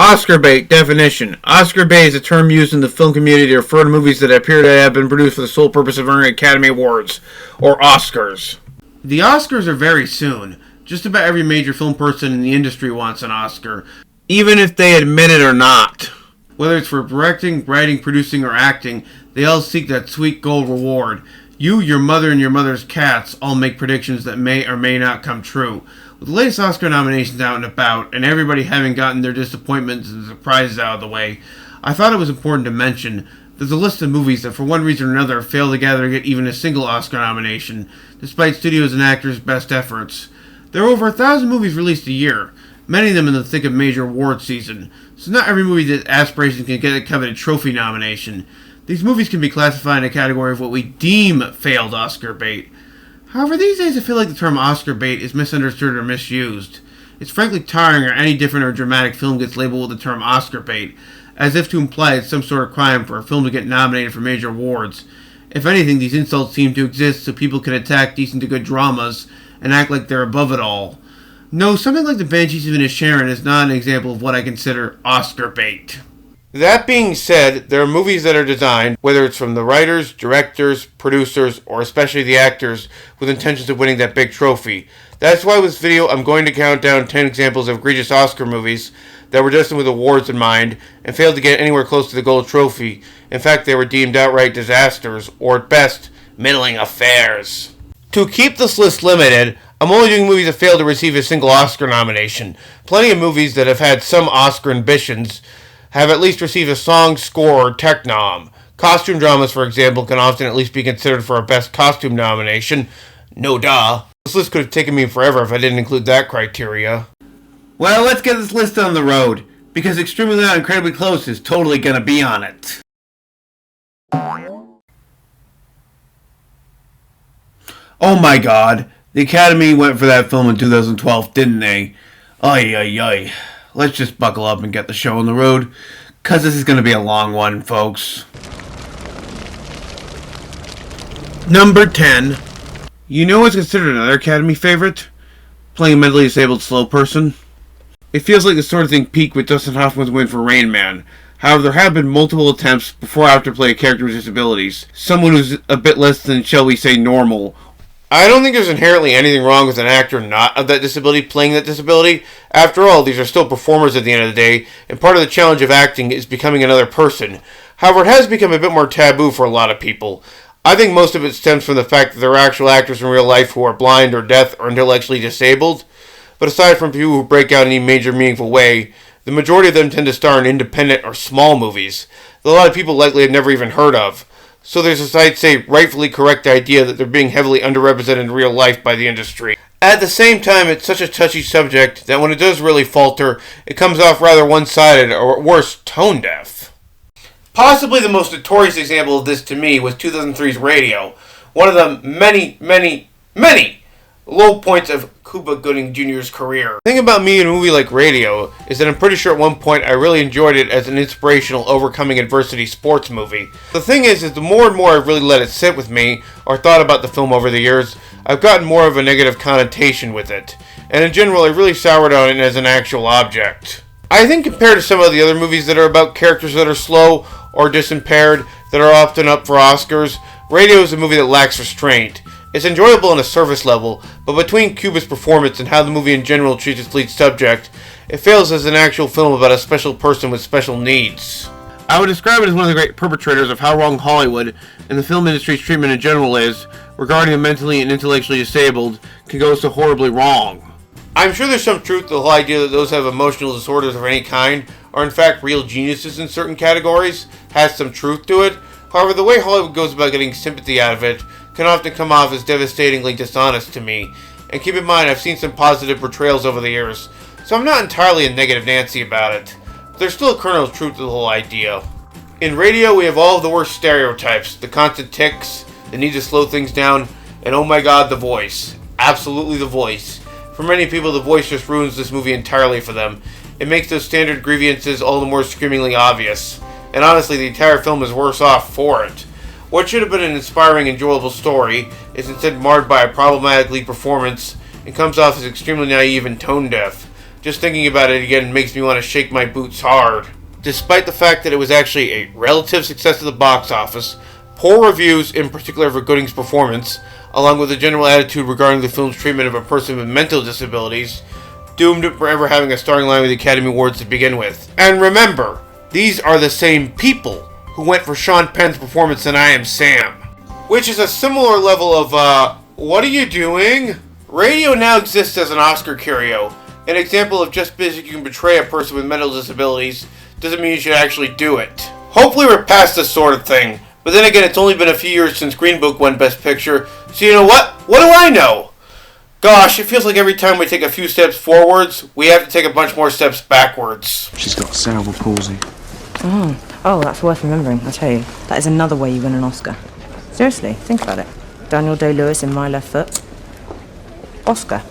Oscar bait definition. Oscar bait is a term used in the film community to refer to movies that appear to have been produced for the sole purpose of earning Academy Awards, or Oscars. The Oscars are very soon. Just about every major film person in the industry wants an Oscar, even if they admit it or not. Whether it's for directing, writing, producing, or acting, they all seek that sweet gold reward. You, your mother, and your mother's cats all make predictions that may or may not come true. With the latest Oscar nominations out and about, and everybody having gotten their disappointments and surprises out of the way, I thought it was important to mention there's a list of movies that for one reason or another failed together to get even a single Oscar nomination, despite studios and actors' best efforts. There are over 1,000 movies released a year, many of them in the thick of major award season, so not every movie that aspirations can get a coveted trophy nomination. These movies can be classified in a category of what we deem failed Oscar bait. However, these days I feel like the term Oscar bait is misunderstood or misused. It's frankly tiring or any different or dramatic film gets labeled with the term Oscar bait, as if to imply it's some sort of crime for a film to get nominated for major awards. If anything, these insults seem to exist so people can attack decent to good dramas and act like they're above it all. No, something like The Banshees of Inisherin is not an example of what I consider Oscar bait. That being said, there are movies that are designed, whether it's from the writers, directors, producers, or especially the actors, with intentions of winning that big trophy. That's why with this video I'm going to count down 10 examples of egregious Oscar movies that were destined with awards in mind and failed to get anywhere close to the gold trophy. In fact, they were deemed outright disasters, or at best, middling affairs. To keep this list limited, I'm only doing movies that failed to receive a single Oscar nomination. Plenty of movies that have had some Oscar ambitions have at least received a song, score, or tech nom. Costume dramas, for example, can often at least be considered for a Best Costume nomination. No duh. This list could have taken me forever if I didn't include that criteria. Well, let's get this list on the road, because Extremely Loud and Incredibly Close is totally gonna be on it. Oh my god, the Academy went for that film in 2012, didn't they? Ay, ay, ay. Let's just buckle up and get the show on the road, because this is going to be a long one, folks. Number 10. You know what's considered another Academy favorite? Playing a mentally disabled slow person. It feels like the sort of thing peaked with Dustin Hoffman's win for Rain Man. However, there have been multiple attempts before or after to play a character with disabilities. Someone who's a bit less than, shall we say, normal. I don't think there's inherently anything wrong with an actor not of that disability playing that disability. After all, these are still performers at the end of the day, and part of the challenge of acting is becoming another person. However, it has become a bit more taboo for a lot of people. I think most of it stems from the fact that there are actual actors in real life who are blind or deaf or intellectually disabled. But aside from people who break out in any major meaningful way, the majority of them tend to star in independent or small movies that a lot of people likely have never even heard of. So there's this, I'd say, rightfully correct idea that they're being heavily underrepresented in real life by the industry. At the same time, it's such a touchy subject that when it does really falter, it comes off rather one-sided, or at worst, tone-deaf. Possibly the most notorious example of this to me was 2003's Radio, one of the many low points of Cuba Gooding Jr.'s career. The thing about me in a movie like Radio is that I'm pretty sure at one point I really enjoyed it as an inspirational overcoming adversity sports movie. The thing is the more and more I've really let it sit with me, or thought about the film over the years, I've gotten more of a negative connotation with it. And in general, I really soured on it as an actual object. I think compared to some of the other movies that are about characters that are slow or disimpaired that are often up for Oscars, Radio is a movie that lacks restraint. It's enjoyable on a surface level, but between Cuba's performance and how the movie in general treats its lead subject, it fails as an actual film about a special person with special needs. I would describe it as one of the great perpetrators of how wrong Hollywood and the film industry's treatment in general is regarding the mentally and intellectually disabled can go so horribly wrong. I'm sure there's some truth to the whole idea that those who have emotional disorders of any kind are in fact real geniuses in certain categories, has some truth to it. However, the way Hollywood goes about getting sympathy out of it can often come off as devastatingly dishonest to me. And keep in mind, I've seen some positive portrayals over the years, so I'm not entirely a negative Nancy about it. But there's still a kernel of truth to the whole idea. In Radio, we have all of the worst stereotypes, the constant tics, the need to slow things down, and oh my god, the voice. Absolutely the voice. For many people, the voice just ruins this movie entirely for them. It makes those standard grievances all the more screamingly obvious. And honestly, the entire film is worse off for it. What should have been an inspiring, enjoyable story is instead marred by a problematic lead performance and comes off as extremely naive and tone-deaf. Just thinking about it again makes me want to shake my boots hard. Despite the fact that it was actually a relative success at the box office, poor reviews, in particular for Gooding's performance, along with a general attitude regarding the film's treatment of a person with mental disabilities, doomed it forever having a starting line with the Academy Awards to begin with. And remember, these are the same people who went for Sean Penn's performance in I Am Sam. Which is a similar level of, what are you doing? Radio now exists as an Oscar curio. An example of just because you can portray a person with mental disabilities doesn't mean you should actually do it. Hopefully we're past this sort of thing. But then again, it's only been a few years since Green Book won Best Picture, so you know what? What do I know? Gosh, it feels like every time we take a few steps forwards, we have to take a bunch more steps backwards. She's got cerebral palsy. Oh, that's worth remembering, I tell you. That is another way you win an Oscar. Seriously, think about it. Daniel Day-Lewis in My Left Foot. Oscar.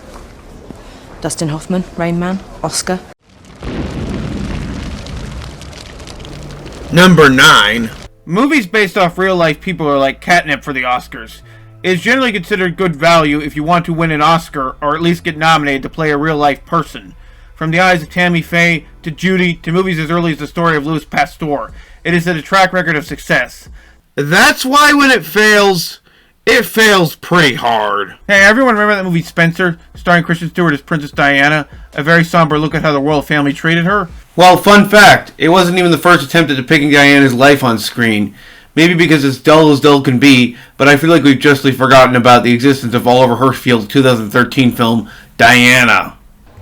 Dustin Hoffman, Rain Man. Oscar. Number 9. Movies based off real-life people are like catnip for the Oscars. It is generally considered good value if you want to win an Oscar, or at least get nominated to play a real-life person. From The Eyes of Tammy Faye, to Judy, to movies as early as The Story of Louis Pasteur, it is a track record of success. That's why when it fails pretty hard. Hey, everyone remember that movie Spencer, starring Kristen Stewart as Princess Diana? A very somber look at how the royal family treated her? Well, fun fact, it wasn't even the first attempt at depicting Diana's life on screen. Maybe because it's dull as dull can be, but I feel like we've justly forgotten about the existence of Oliver Hirschfield's 2013 film, Diana.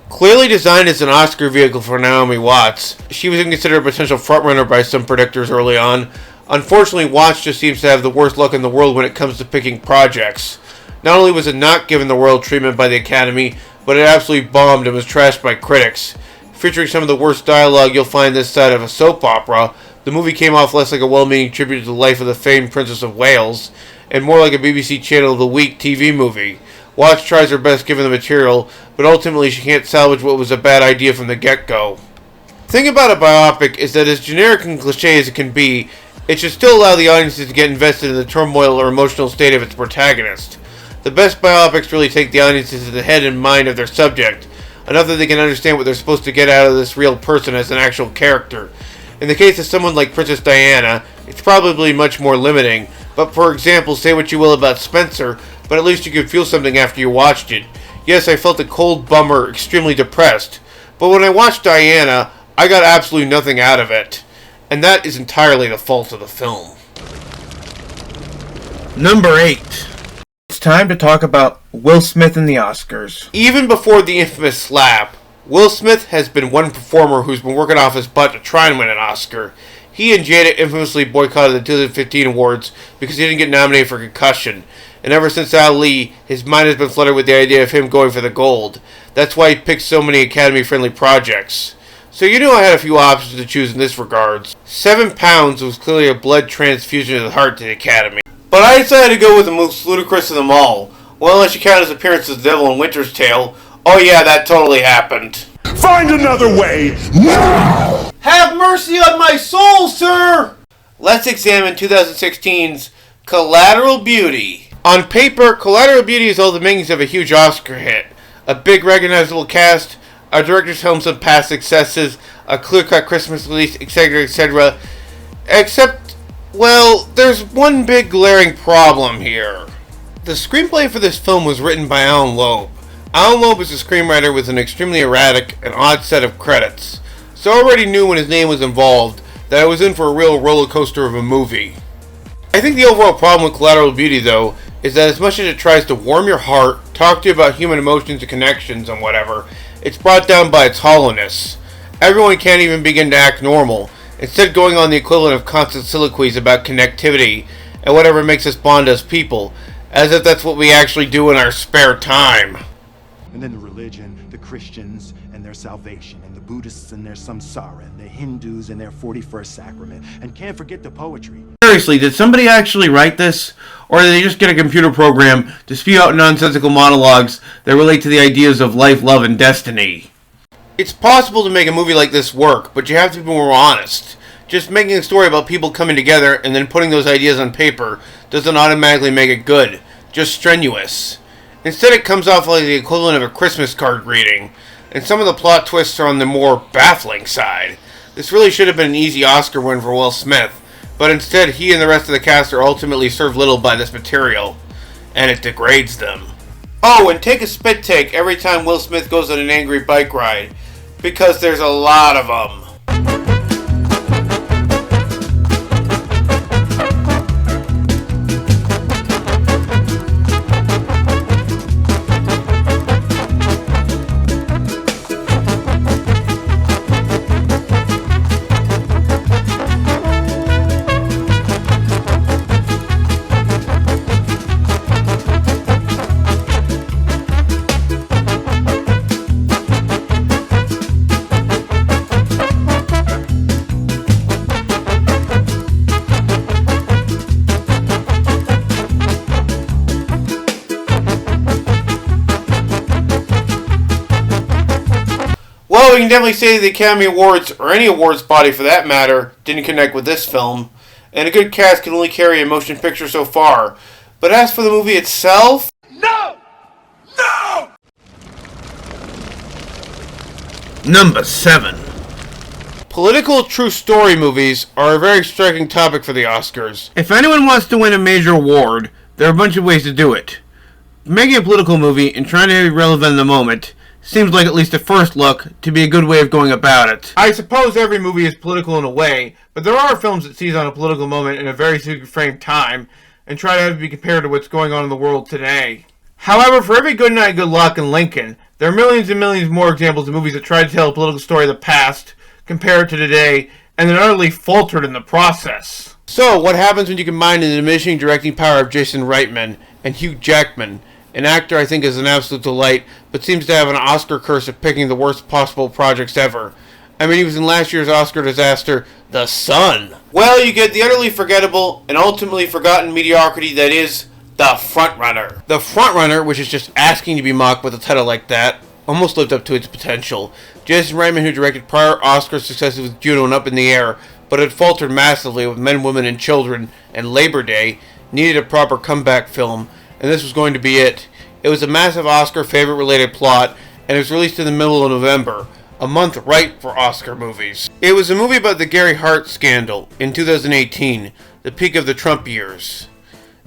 Clearly designed as an Oscar vehicle for Naomi Watts, she was considered a potential frontrunner by some predictors early on. Unfortunately, Watts just seems to have the worst luck in the world when it comes to picking projects. Not only was it not given the royal treatment by the Academy, but it absolutely bombed and was trashed by critics. Featuring some of the worst dialogue you'll find this side of a soap opera, the movie came off less like a well-meaning tribute to the life of the famed Princess of Wales, and more like a BBC Channel of the Week TV movie. Watts tries her best given the material, but ultimately she can't salvage what was a bad idea from the get-go. The thing about a biopic is that as generic and cliché as it can be, it should still allow the audiences to get invested in the turmoil or emotional state of its protagonist. The best biopics really take the audiences to the head and mind of their subject, enough that they can understand what they're supposed to get out of this real person as an actual character. In the case of someone like Princess Diana, it's probably much more limiting, but for example, say what you will about Spencer, but at least you could feel something after you watched it. Yes, I felt a cold bummer, extremely depressed, but when I watched Diana, I got absolutely nothing out of it. And that is entirely the fault of the film. Number 8. It's time to talk about Will Smith and the Oscars. Even before the infamous slap, Will Smith has been one performer who's been working off his butt to try and win an Oscar. He and Jada infamously boycotted the 2015 awards because he didn't get nominated for Concussion. And ever since Ali, his mind has been flooded with the idea of him going for the gold. That's why he picked so many Academy-friendly projects. So you knew I had a few options to choose in this regards. 7 pounds was clearly a blood transfusion of the heart to the Academy. But I decided to go with the most ludicrous of them all. Well, unless you count his appearance as the Devil in Winter's Tale. Oh yeah, that totally happened. Find another way now! Have mercy on my soul, sir! Let's examine 2016's Collateral Beauty. On paper, Collateral Beauty is all the makings of a huge Oscar hit. A big recognizable cast, a director's helm some past successes, a clear-cut Christmas release, etc., etc. Except, well, there's one big glaring problem here. The screenplay for this film was written by Alan Loeb. Alan Loeb is a screenwriter with an extremely erratic and odd set of credits, so I already knew when his name was involved that I was in for a real roller coaster of a movie. I think the overall problem with Collateral Beauty, though, is that as much as it tries to warm your heart, talk to you about human emotions and connections and whatever, it's brought down by its hollowness. Everyone can't even begin to act normal, instead going on the equivalent of constant soliloquies about connectivity and whatever makes us bond as people, as if that's what we actually do in our spare time. And then the religion, the Christians and their salvation, and the Buddhists and their samsara, and the Hindus and their 41st sacrament, and can't forget the poetry. Seriously, did somebody actually write this? Or did they just get a computer program to spew out nonsensical monologues that relate to the ideas of life, love, and destiny? It's possible to make a movie like this work, but you have to be more honest. Just making a story about people coming together and then putting those ideas on paper doesn't automatically make it good, just strenuous. Instead, it comes off like the equivalent of a Christmas card greeting. and some of the plot twists are on the more baffling side. This really should have been an easy Oscar win for Will Smith, but instead he and the rest of the cast are ultimately served little by this material, and it degrades them. Oh, and take a spit take every time Will Smith goes on an angry bike ride, because there's a lot of them. Well, we can definitely say the Academy Awards, or any awards body for that matter, didn't connect with this film, and a good cast can only carry a motion picture so far. But as for the movie itself... No! No! Number 7. Political true story movies are a very striking topic for the Oscars. If anyone wants to win a major award, there are a bunch of ways to do it. Making a political movie and trying to be relevant in the moment seems like, at least at first look, to be a good way of going about it. I suppose every movie is political in a way, but there are films that seize on a political moment in a very specific frame time and try to have it be compared to what's going on in the world today. However, for every Good Night, Good Luck and Lincoln, there are millions and millions more examples of movies that try to tell a political story of the past, compare it to today, and then utterly faltered in the process. So, what happens when you combine the diminishing directing power of Jason Reitman and Hugh Jackman? An actor I think is an absolute delight, but seems to have an Oscar curse of picking the worst possible projects ever. I mean, he was in last year's Oscar disaster, The Sun. Well, you get the utterly forgettable and ultimately forgotten mediocrity that is The Frontrunner. The Frontrunner, which is just asking to be mocked with a title like that, almost lived up to its potential. Jason Reitman, who directed prior Oscar successes with Juno and Up in the Air, but had faltered massively with Men, Women, and Children and Labor Day, needed a proper comeback film, and this was going to be it. It was a massive Oscar favorite-related plot, and it was released in the middle of November, a month ripe for Oscar movies. It was a movie about the Gary Hart scandal in 2018, the peak of the Trump years.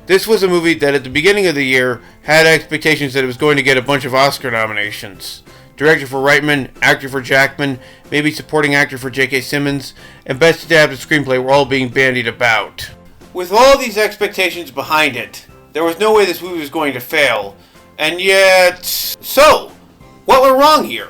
This was a movie that at the beginning of the year had expectations that it was going to get a bunch of Oscar nominations. Director for Reitman, actor for Jackman, maybe supporting actor for J.K. Simmons, and best adapted screenplay were all being bandied about. With all these expectations behind it, there was no way this movie was going to fail, and yet... So, what went wrong here?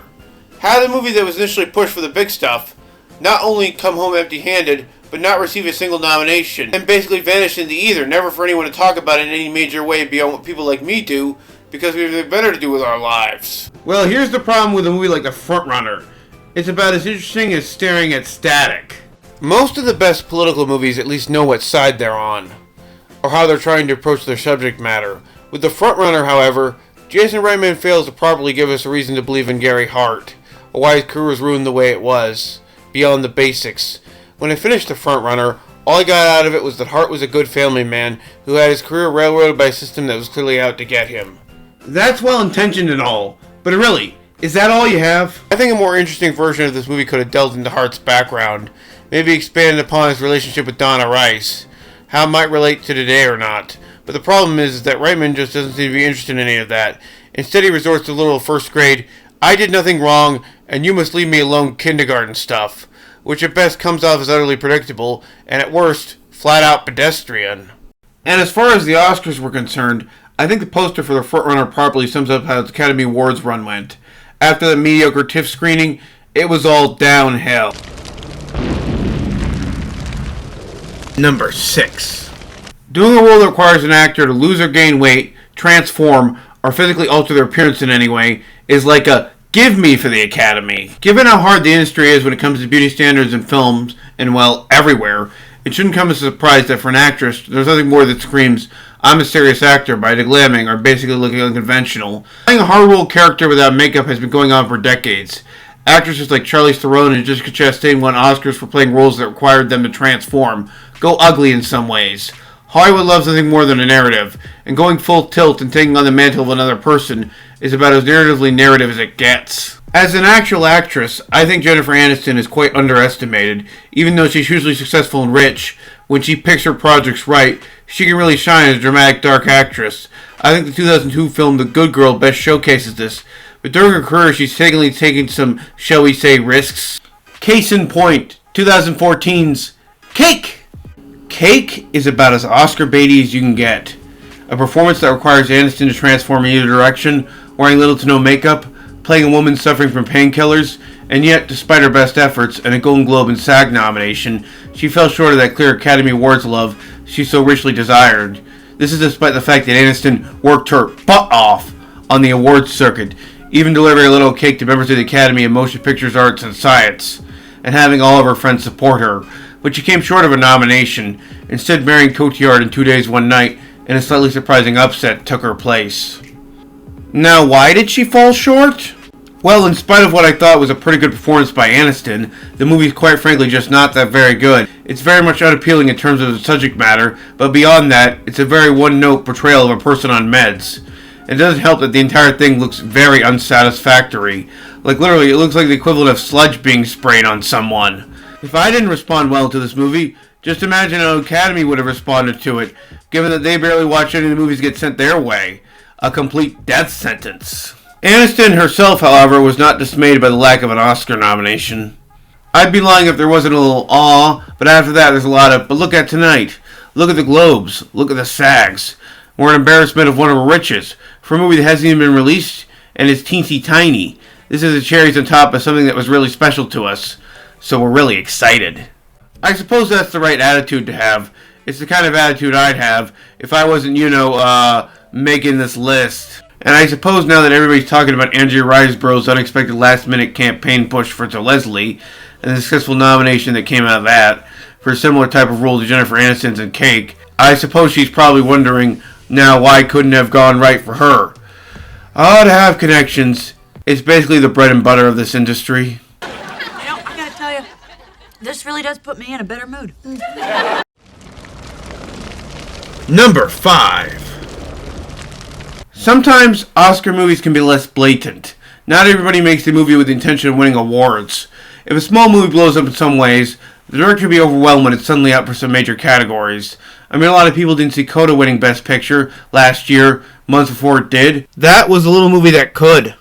How did a movie that was initially pushed for the big stuff not only come home empty-handed, but not receive a single nomination, and basically vanish into ether, never for anyone to talk about it in any major way beyond what people like me do, because we have nothing better to do with our lives? Well, here's the problem with a movie like The Frontrunner. It's about as interesting as staring at static. Most of the best political movies at least know what side they're on, or how they're trying to approach their subject matter. With The Frontrunner, however, Jason Reitman fails to properly give us a reason to believe in Gary Hart, or why his career was ruined the way it was, beyond the basics. When I finished The Frontrunner, all I got out of it was that Hart was a good family man who had his career railroaded by a system that was clearly out to get him. That's well-intentioned and all, but really, is that all you have? I think a more interesting version of this movie could have delved into Hart's background, maybe expanded upon his relationship with Donna Rice, how it might relate to today or not. But the problem is that Reitman just doesn't seem to be interested in any of that. Instead, he resorts to little first grade, I did nothing wrong, and you must leave me alone kindergarten stuff, which at best comes off as utterly predictable, and at worst, flat out pedestrian. And as far as the Oscars were concerned, I think the poster for The Frontrunner properly sums up how the Academy Awards run went. After the mediocre TIFF screening, it was all downhill. Number 6. Doing a role that requires an actor to lose or gain weight, transform, or physically alter their appearance in any way is like a give me for the Academy. Given how hard the industry is when it comes to beauty standards in films, and well, everywhere, it shouldn't come as a surprise that for an actress, there's nothing more that screams, I'm a serious actor by deglamming or basically looking unconventional. Playing a hard role character without makeup has been going on for decades. Actresses like Charlize Theron and Jessica Chastain won Oscars for playing roles that required them to transform, go ugly in some ways. Hollywood loves nothing more than a narrative, and going full tilt and taking on the mantle of another person is about as narratively narrative as it gets. As an actual actress, I think Jennifer Aniston is quite underestimated. Even though she's hugely successful and rich, when she picks her projects right, she can really shine as a dramatic dark actress. I think the 2002 film The Good Girl best showcases this, but during her career she's taken some, shall we say, risks. Case in point, 2014's Cake! Cake is about as Oscar baity as you can get. A performance that requires Aniston to transform in either direction, wearing little to no makeup, playing a woman suffering from painkillers, and yet, despite her best efforts and a Golden Globe and SAG nomination, she fell short of that clear Academy Awards love she so richly desired. This is despite the fact that Aniston worked her butt off on the awards circuit, even delivering a little cake to members of the Academy of Motion Pictures Arts and Science, and having all of her friends support her. But she came short of a nomination, instead marrying Cotillard in 2 Days, 1 Night, and a slightly surprising upset took her place. Now, why did she fall short? Well, in spite of what I thought was a pretty good performance by Aniston, the movie's quite frankly just not that very good. It's very much unappealing in terms of the subject matter, but beyond that, it's a very one-note portrayal of a person on meds. It doesn't help that the entire thing looks very unsatisfactory. Like, literally, it looks like the equivalent of sludge being sprayed on someone. If I didn't respond well to this movie, just imagine how Academy would have responded to it, given that they barely watch any of the movies get sent their way. A complete death sentence. Aniston herself, however, was not dismayed by the lack of an Oscar nomination. I'd be lying if there wasn't a little awe, but after that there's a lot of, but look at tonight. Look at the Globes. Look at the SAGs. We're an embarrassment of one of our riches. For a movie that hasn't even been released, and is teensy tiny. This is the cherries on top of something that was really special to us. So we're really excited. I suppose that's the right attitude to have. It's the kind of attitude I'd have if I wasn't, making this list. And I suppose now that everybody's talking about Andrea Riseborough's unexpected last-minute campaign push for Leslie, and the successful nomination that came out of that, for a similar type of role to Jennifer Aniston's in Cake, I suppose she's probably wondering now why couldn't have gone right for her. To have connections. It's basically the bread and butter of this industry. I gotta tell you, this really does put me in a better mood. Number 5. Sometimes Oscar movies can be less blatant. Not everybody makes a movie with the intention of winning awards. If a small movie blows up in some ways, the director can be overwhelmed when it's suddenly up for some major categories. I mean, a lot of people didn't see Coda winning Best Picture last year, months before it did. That was a little movie that could.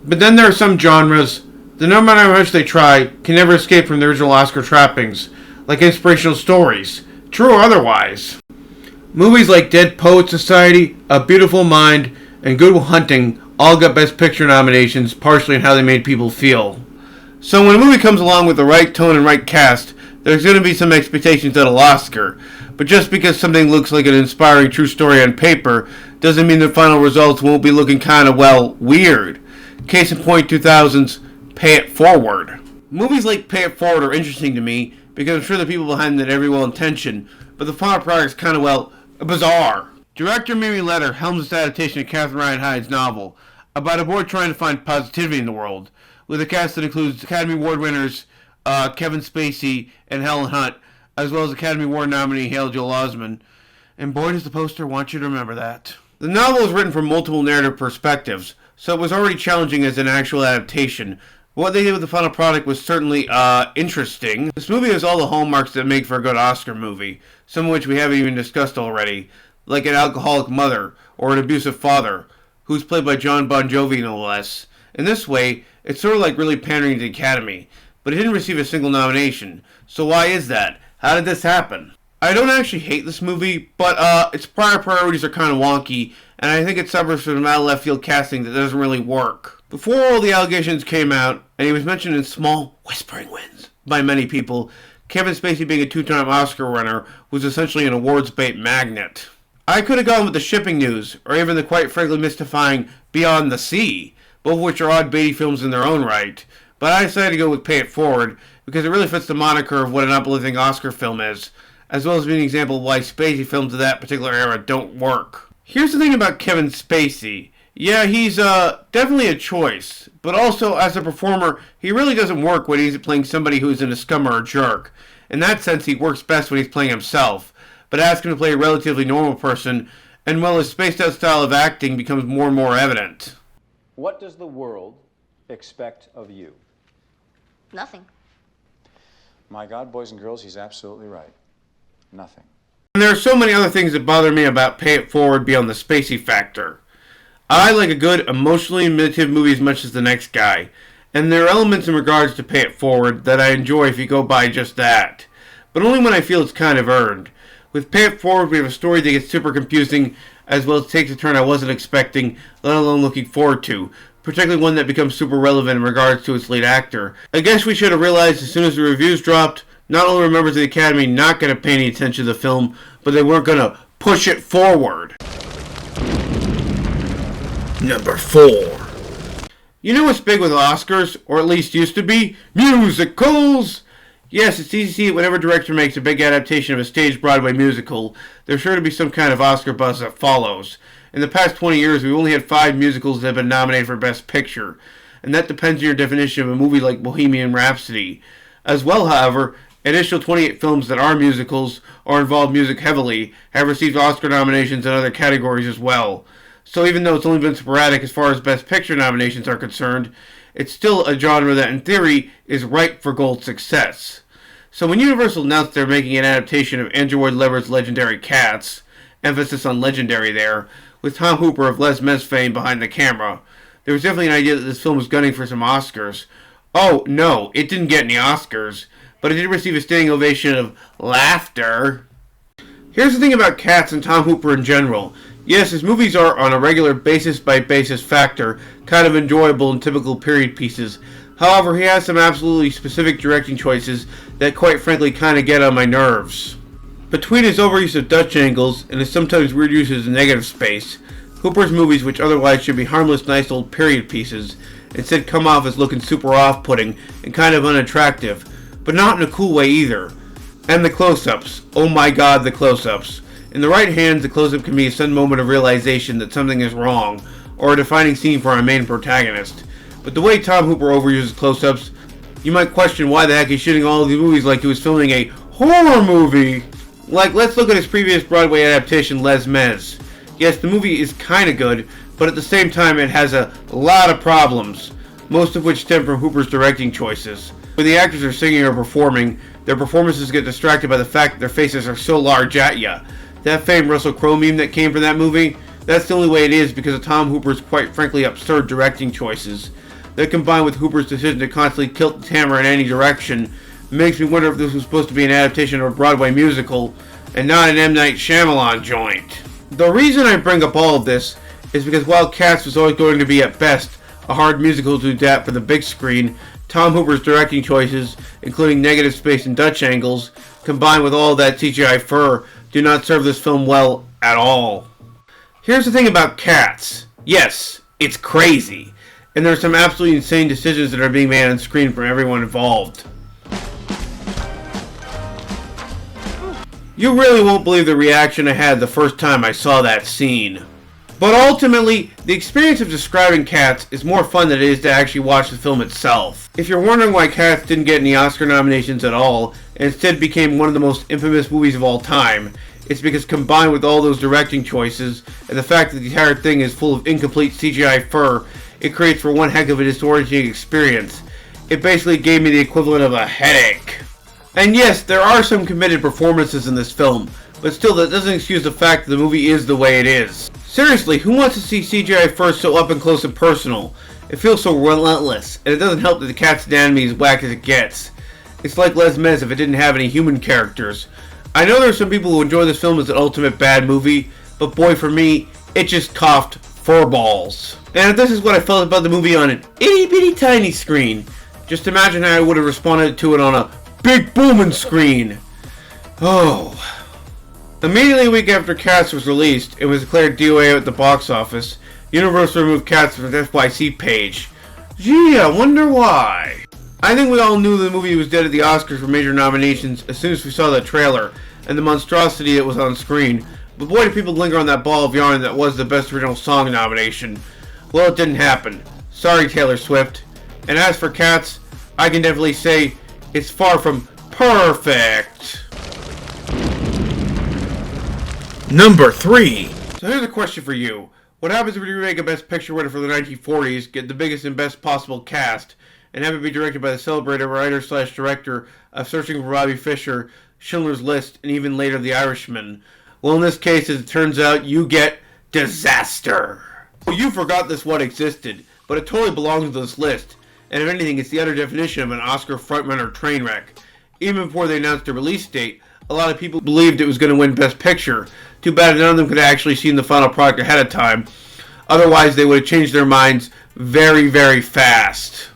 But then there are some genres that no matter how much they try, can never escape from the original Oscar trappings, like inspirational stories, true or otherwise. Movies like Dead Poets Society, A Beautiful Mind, and Good Will Hunting all got Best Picture nominations, partially in how they made people feel. So when a movie comes along with the right tone and right cast, there's going to be some expectations that it'll Oscar. But just because something looks like an inspiring true story on paper, doesn't mean the final results won't be looking kind of, weird. Case in point, 2000's Pay It Forward. Movies like Pay It Forward are interesting to me, because I'm sure the people behind them had every well-intentioned, but the final product is kind of, bizarre. Director Mary Letter helms this adaptation of Catherine Ryan Hyde's novel about a boy trying to find positivity in the world, with a cast that includes Academy Award winners Kevin Spacey and Helen Hunt, as well as Academy Award nominee Haley Joel Osment. And boy, does the poster want you to remember that. The novel is written from multiple narrative perspectives, so it was already challenging as an actual adaptation. What they did with the final product was certainly interesting. This movie has all the hallmarks that make for a good Oscar movie, some of which we haven't even discussed already, like an alcoholic mother or an abusive father, who's played by John Bon Jovi no less. In this way, it's sort of like really pandering to the Academy, but it didn't receive a single nomination. So why is that? How did this happen? I don't actually hate this movie, but its prior priorities are kind of wonky, and I think it suffers from out of left field casting that doesn't really work. Before all the allegations came out, and he was mentioned in small whispering winds by many people, Kevin Spacey being a 2-time Oscar winner was essentially an awards bait magnet. I could have gone with the shipping news, or even the quite frankly mystifying Beyond the Sea, both of which are odd baity films in their own right, but I decided to go with Pay It Forward because it really fits the moniker of what an uplifting Oscar film is, as well as being an example of why Spacey films of that particular era don't work. Here's the thing about Kevin Spacey. Yeah, he's definitely a choice, but also as a performer, he really doesn't work when he's playing somebody who's in a scum or a jerk. In that sense, he works best when he's playing himself, but ask him to play a relatively normal person, and his spaced out style of acting becomes more and more evident. What does the world expect of you? Nothing. My God, boys and girls, he's absolutely right. Nothing. And there are so many other things that bother me about Pay It Forward beyond the spacey factor. I like a good, emotionally manipulative movie as much as the next guy, and there are elements in regards to Pay It Forward that I enjoy if you go by just that, but only when I feel it's kind of earned. With Pay It Forward, we have a story that gets super confusing, as well as takes a turn I wasn't expecting, let alone looking forward to, particularly one that becomes super relevant in regards to its lead actor. I guess we should have realized as soon as the reviews dropped, not only were members of the Academy not going to pay any attention to the film, but they weren't going to push it forward. Number 4. You know what's big with Oscars, or at least used to be? Musicals! Yes, it's easy to see it whenever a director makes a big adaptation of a staged Broadway musical. There's sure to be some kind of Oscar buzz that follows. In the past 20 years, we've only had 5 musicals that have been nominated for Best Picture, and that depends on your definition of a movie like Bohemian Rhapsody. As well, however, additional 28 films that are musicals or involve music heavily have received Oscar nominations in other categories as well. So even though it's only been sporadic as far as Best Picture nominations are concerned, it's still a genre that in theory is ripe for gold success. So when Universal announced they're making an adaptation of Andrew Lloyd Webber's legendary Cats, emphasis on legendary there, with Tom Hooper of Les Mis fame behind the camera, there was definitely an idea that this film was gunning for some Oscars. Oh, no, it didn't get any Oscars, but it did receive a standing ovation of laughter. Here's the thing about Cats and Tom Hooper in general. Yes, his movies are, on a regular basis-by-basis factor, kind of enjoyable and typical period pieces. However, he has some absolutely specific directing choices that quite frankly kind of get on my nerves. Between his overuse of Dutch angles and his sometimes weird uses of negative space, Hooper's movies, which otherwise should be harmless, nice old period pieces, instead come off as looking super off-putting and kind of unattractive, but not in a cool way either. And the close-ups. Oh my god, the close-ups. In the right hands, the close-up can be a sudden moment of realization that something is wrong, or a defining scene for our main protagonist. But the way Tom Hooper overuses close-ups, you might question why the heck he's shooting all of these movies like he was filming a horror movie. Like, let's look at his previous Broadway adaptation, Les Mis. Yes, the movie is kinda good, but at the same time it has a lot of problems, most of which stem from Hooper's directing choices. When the actors are singing or performing, their performances get distracted by the fact that their faces are so large at ya. That famed Russell Crowe meme that came from that movie, that's the only way it is because of Tom Hooper's quite frankly absurd directing choices. That combined with Hooper's decision to constantly tilt the camera in any direction makes me wonder if this was supposed to be an adaptation of a Broadway musical and not an M. Night Shyamalan joint. The reason I bring up all of this is because while Cats was always going to be at best a hard musical to adapt for the big screen, Tom Hooper's directing choices, including negative space and Dutch angles, combined with all that CGI fur, do not serve this film well at all. Here's the thing about Cats. Yes, it's crazy. And there are some absolutely insane decisions that are being made on screen from everyone involved. You really won't believe the reaction I had the first time I saw that scene. But ultimately, the experience of describing Cats is more fun than it is to actually watch the film itself. If you're wondering why Cats didn't get any Oscar nominations at all, and instead became one of the most infamous movies of all time, it's because combined with all those directing choices, and the fact that the entire thing is full of incomplete CGI fur, it creates for one heck of a disorienting experience. It basically gave me the equivalent of a headache. And yes, there are some committed performances in this film, but still that doesn't excuse the fact that the movie is the way it is. Seriously, who wants to see CGI fur so up and close and personal? It feels so relentless, and it doesn't help that the cat's anatomy is whack as it gets. It's like Les Mis if it didn't have any human characters. I know there are some people who enjoy this film as an ultimate bad movie, but boy, for me, it just coughed fur balls. And if this is what I felt about the movie on an itty bitty tiny screen, just imagine how I would have responded to it on a big booming screen. Oh. Immediately a week after Cats was released, it was declared DOA at the box office. Universal removed Cats from the FYC page. Gee, I wonder why. I think we all knew the movie was dead at the Oscars for major nominations as soon as we saw the trailer and the monstrosity that was on screen. But boy, did people linger on that ball of yarn that was the Best Original Song nomination. Well, it didn't happen. Sorry, Taylor Swift. And as for Cats, I can definitely say it's far from perfect. Number 3. So here's a question for you. What happens when you remake a Best Picture winner for the 1940s, get the biggest and best possible cast, and have it be directed by the celebrated writer/director of Searching for Bobby Fischer, Schindler's List, and even later The Irishman? Well, in this case, as it turns out, you get disaster. Well, you forgot this one existed, but it totally belongs to this list, and if anything, it's the utter definition of an Oscar frontrunner train wreck. Even before they announced the release date, a lot of people believed it was going to win Best Picture. Too bad none of them could have actually seen the final product ahead of time. Otherwise, they would have changed their minds very, very fast.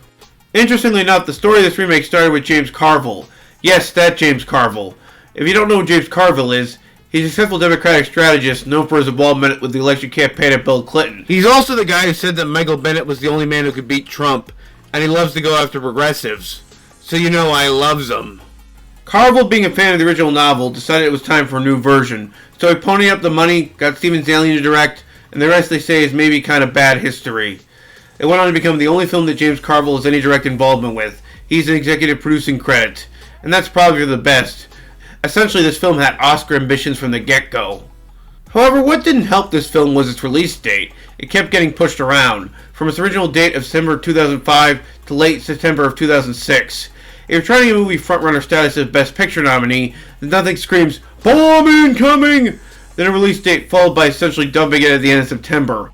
Interestingly enough, the story of this remake started with James Carville. Yes, that James Carville. If you don't know who James Carville is, he's a successful Democratic strategist known for his involvement with the election campaign of Bill Clinton. He's also the guy who said that Michael Bennet was the only man who could beat Trump, and he loves to go after progressives. So you know I loves him. Carville, being a fan of the original novel, decided it was time for a new version. So he ponied up the money, got Steven Zaillian to direct, and the rest they say is maybe kind of bad history. It went on to become the only film that James Carville has any direct involvement with. He's an executive producing credit. And that's probably for the best. Essentially, this film had Oscar ambitions from the get-go. However, what didn't help this film was its release date. It kept getting pushed around, from its original date of September 2005 to late September of 2006. If you're trying to get a movie frontrunner status as Best Picture nominee, then nothing screams, "Bomb incoming!" Then a release date followed by essentially dumping it at the end of September.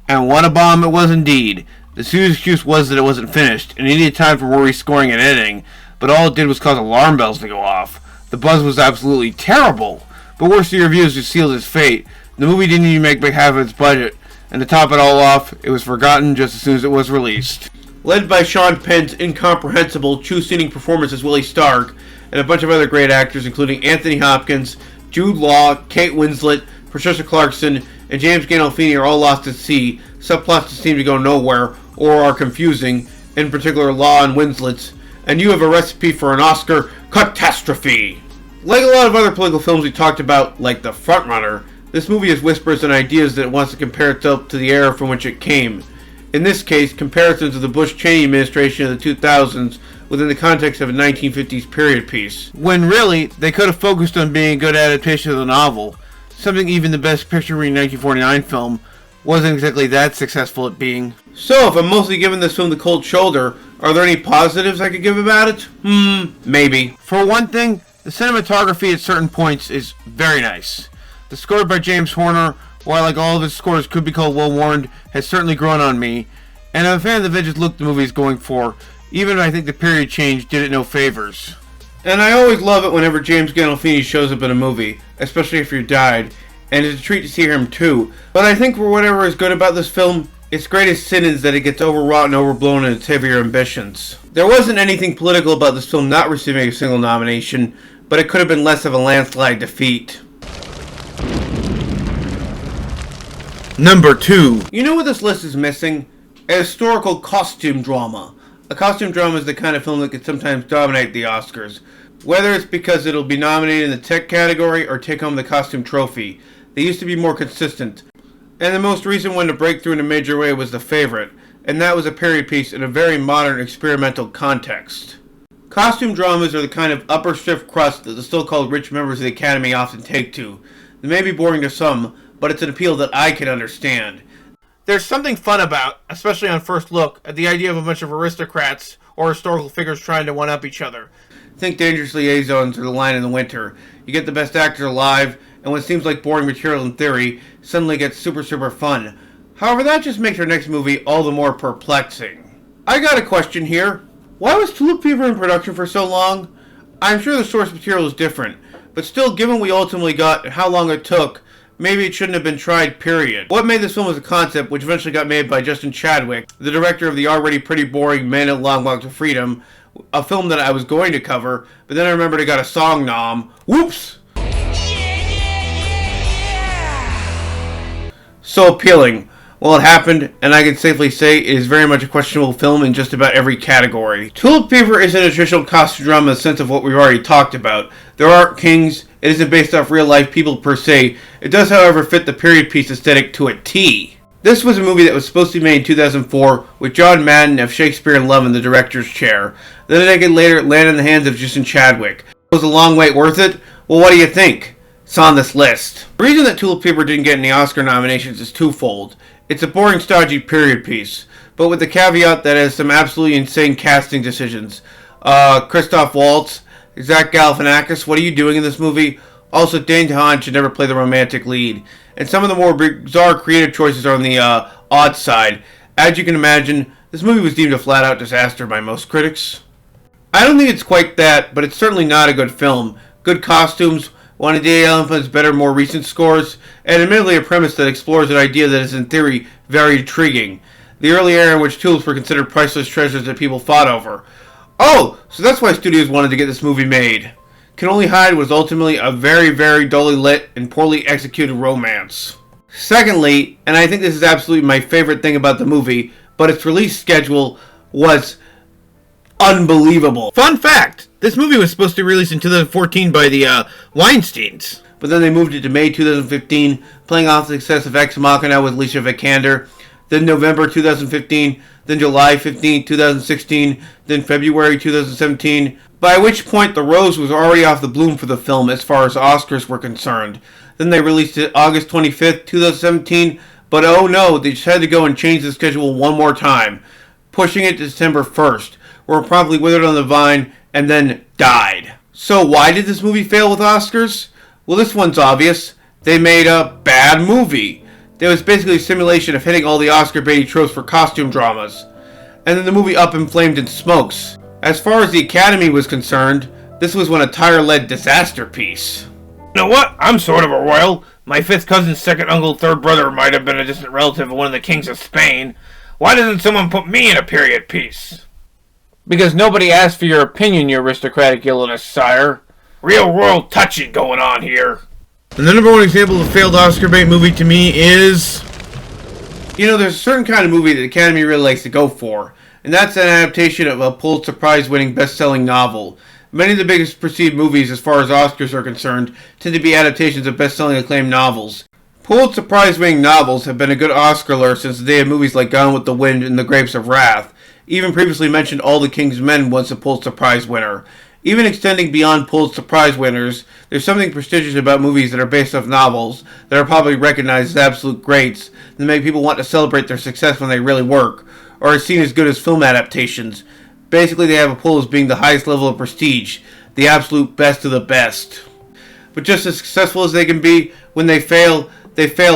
And what a bomb it was indeed. The serious excuse was that it wasn't finished, and it needed time for more rescoring and editing, but all it did was cause alarm bells to go off. The buzz was absolutely terrible, but worse, the reviews just sealed its fate. The movie didn't even make half of its budget, and to top it all off, it was forgotten just as soon as it was released. Led by Sean Penn's incomprehensible, true-seating performance as Willie Stark, and a bunch of other great actors including Anthony Hopkins, Jude Law, Kate Winslet, Patricia Clarkson, and James Gandolfini are all lost at sea. Subplots just seem to go nowhere, or are confusing, in particular Law and Winslet's, and you have a recipe for an Oscar catastrophe. Like a lot of other political films we talked about, like The Frontrunner, this movie has whispers and ideas that it wants to compare itself to the era from which it came. In this case, comparisons of the Bush-Cheney administration of the 2000s within the context of a 1950s period piece. When really, they could have focused on being a good adaptation of the novel, something even the Best Picture winning 1949 film wasn't exactly that successful at being. So, if I'm mostly giving this film the cold shoulder, are there any positives I could give about it? Maybe. For one thing, the cinematography at certain points is very nice. The score by James Horner, while like all of his scores could be called well-worn, has certainly grown on me, and I'm a fan of the vintage look the movie is going for, even if I think the period change did it no favors. And I always love it whenever James Gandolfini shows up in a movie, especially if you died, and it's a treat to see him too. But I think for whatever is good about this film, its greatest sin is that it gets overwrought and overblown in its heavier ambitions. There wasn't anything political about this film not receiving a single nomination, but it could have been less of a landslide defeat. Number 2. You know what this list is missing? A historical costume drama. A costume drama is the kind of film that can sometimes dominate the Oscars. Whether it's because it'll be nominated in the tech category or take home the costume trophy. They used to be more consistent. And the most recent one to break through in a major way was The Favorite, and that was a period piece in a very modern experimental context. Costume dramas are the kind of upper stiff crust that the so-called rich members of the Academy often take to. They may be boring to some, but it's an appeal that I can understand. There's something fun about, especially on first look, at the idea of a bunch of aristocrats or historical figures trying to one-up each other. Think Dangerous Liaisons or The Lion in the Winter. You get the best actors alive, and what seems like boring material in theory suddenly gets super fun. However, that just makes our next movie all the more perplexing. I got a question here. Why was Tulip Fever in production for so long? I'm sure the source material is different, but still, given we ultimately got and how long it took, maybe it shouldn't have been tried, period. What made this film as a concept, which eventually got made by Justin Chadwick, the director of the already pretty boring Man in Long Walk to Freedom, a film that I was going to cover, but then I remembered it got a song nom. Whoops! So appealing. Well, it happened, and I can safely say it is very much a questionable film in just about every category. Tulip Fever isn't a traditional costume drama in the sense of what we've already talked about. There aren't kings, it isn't based off real-life people per se. It does, however, fit the period piece aesthetic to a T. This was a movie that was supposed to be made in 2004 with John Madden of Shakespeare in Love in the director's chair. Then a decade later, it landed in the hands of Justin Chadwick. Was the long wait worth it? Well, what do you think? It's on this list. The reason that Tulip Fever didn't get any Oscar nominations is twofold. It's a boring, stodgy period piece, but with the caveat that it has some absolutely insane casting decisions. Christoph Waltz, Zach Galifianakis, what are you doing in this movie? Also, Dane DeHaan should never play the romantic lead. And some of the more bizarre creative choices are on the odd side. As you can imagine, this movie was deemed a flat-out disaster by most critics. I don't think it's quite that, but it's certainly not a good film. Good costumes, one of David Elephant's better, more recent scores, and admittedly a premise that explores an idea that is in theory very intriguing. The early era in which tulips were considered priceless treasures that people fought over. Oh, so that's why studios wanted to get this movie made. Can Only Hide was ultimately a very, very dully lit and poorly executed romance. Secondly, and I think this is absolutely my favorite thing about the movie, but its release schedule was unbelievable. Fun fact, this movie was supposed to be released in 2014 by the Weinsteins. But then they moved it to May 2015, playing off the success of Ex Machina with Alicia Vikander. Then November 2015, then July 15, 2016, then February 2017, by which point the rose was already off the bloom for the film as far as Oscars were concerned. Then they released it August 25th, 2017, but oh no, they just had to go and change the schedule one more time, pushing it to December 1st, where it promptly withered on the vine and then died. So why did this movie fail with Oscars? Well, this one's obvious. They made a bad movie. It was basically a simulation of hitting all the Oscar baity tropes for costume dramas. And then the movie up in flames and smokes. As far as the Academy was concerned, this was one attire-led disaster piece. You know what? I'm sort of a royal. My fifth cousin, second uncle, third brother might have been a distant relative of one of the kings of Spain. Why doesn't someone put me in a period piece? Because nobody asked for your opinion, you aristocratic illness, sire. Real royal touching going on here. And the number one example of a failed Oscar bait movie to me is... You know, there's a certain kind of movie that the Academy really likes to go for, and that's an adaptation of a Pulitzer Prize-winning best-selling novel. Many of the biggest perceived movies, as far as Oscars are concerned, tend to be adaptations of best-selling acclaimed novels. Pulitzer Prize-winning novels have been a good Oscar lure since the day of movies like Gone with the Wind and The Grapes of Wrath. Even previously mentioned All the King's Men once a Pulitzer Prize winner. Even extending beyond Pulitzer Prize winners, there's something prestigious about movies that are based off novels that are probably recognized as absolute greats that make people want to celebrate their success when they really work, or are seen as good as film adaptations. Basically, they have a pull as being the highest level of prestige, the absolute best of the best. But just as successful as they can be, when they fail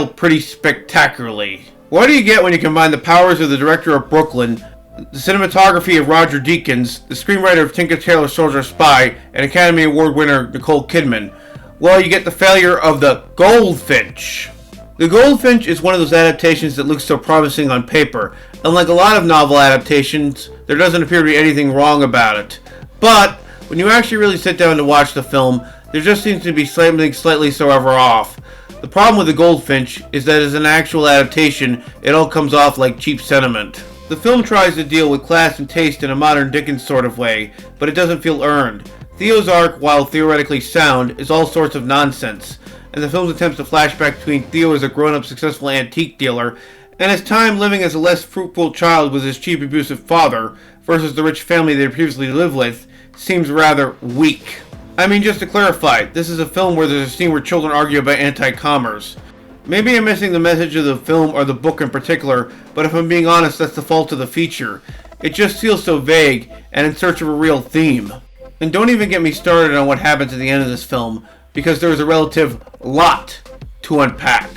pretty spectacularly. What do you get when you combine the powers of the director of Brooklyn, the cinematography of Roger Deakins, the screenwriter of Tinker Tailor Soldier Spy, and Academy Award winner Nicole Kidman? Well, you get the failure of the Goldfinch. The Goldfinch is one of those adaptations that looks so promising on paper. Unlike a lot of novel adaptations, there doesn't appear to be anything wrong about it. But when you actually really sit down to watch the film, there just seems to be something slightly soever off. The problem with the Goldfinch is that as an actual adaptation, it all comes off like cheap sentiment. The film tries to deal with class and taste in a modern Dickens sort of way, but it doesn't feel earned. Theo's arc, while theoretically sound, is all sorts of nonsense, and the film's attempts to flashback between Theo as a grown-up successful antique dealer and his time living as a less fruitful child with his cheap abusive father versus the rich family they previously lived with seems rather weak. I mean, just to clarify, this is a film where there's a scene where children argue about anti-commerce. Maybe I'm missing the message of the film or the book in particular, but if I'm being honest, that's the fault of the feature. It just feels so vague and in search of a real theme. And don't even get me started on what happens at the end of this film, because there is a relative lot to unpack.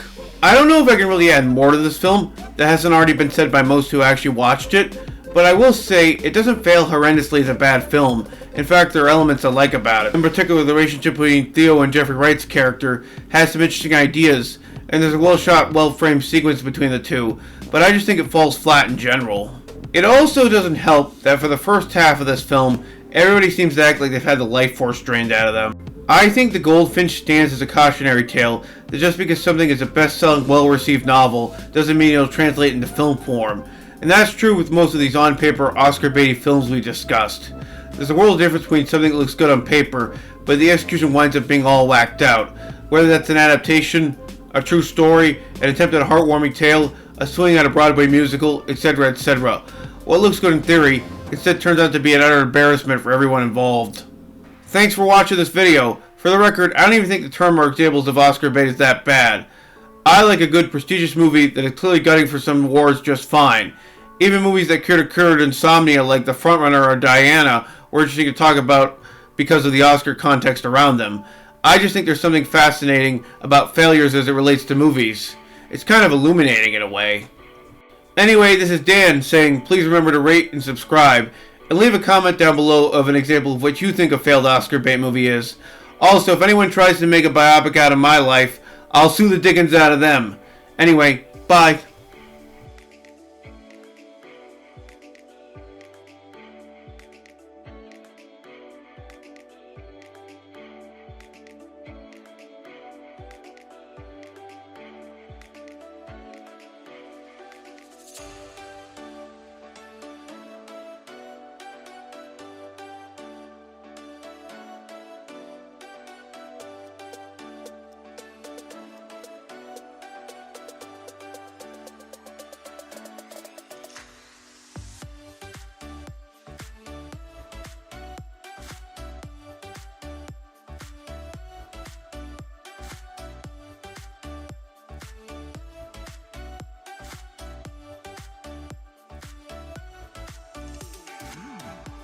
I don't know if I can really add more to this film that hasn't already been said by most who actually watched it, but I will say it doesn't fail horrendously as a bad film. In fact, there are elements I like about it. In particular, the relationship between Theo and Jeffrey Wright's character has some interesting ideas, and there's a well-shot, well-framed sequence between the two, but I just think it falls flat in general. It also doesn't help that for the first half of this film, everybody seems to act like they've had the life force drained out of them. I think The Goldfinch stands as a cautionary tale that just because something is a best-selling, well-received novel doesn't mean it'll translate into film form. And that's true with most of these on-paper, Oscar-baited films we discussed. There's a world of difference between something that looks good on paper, but the execution winds up being all whacked out. Whether that's an adaptation, a true story, an attempt at a heartwarming tale, a swing at a Broadway musical, etc., etc. What looks good in theory, instead turns out to be an utter embarrassment for everyone involved. Thanks for watching this video. For the record, I don't even think the term or examples of Oscar bait is that bad. I like a good prestigious movie that is clearly gutting for some awards just fine. Even movies that cured insomnia like The Frontrunner or Diana were interesting to talk about because of the Oscar context around them. I just think there's something fascinating about failures as it relates to movies. It's kind of illuminating in a way. Anyway, this is Dan saying please remember to rate and subscribe, and leave a comment down below of an example of what you think a failed Oscar bait movie is. Also, if anyone tries to make a biopic out of my life, I'll sue the dickens out of them. Anyway, bye.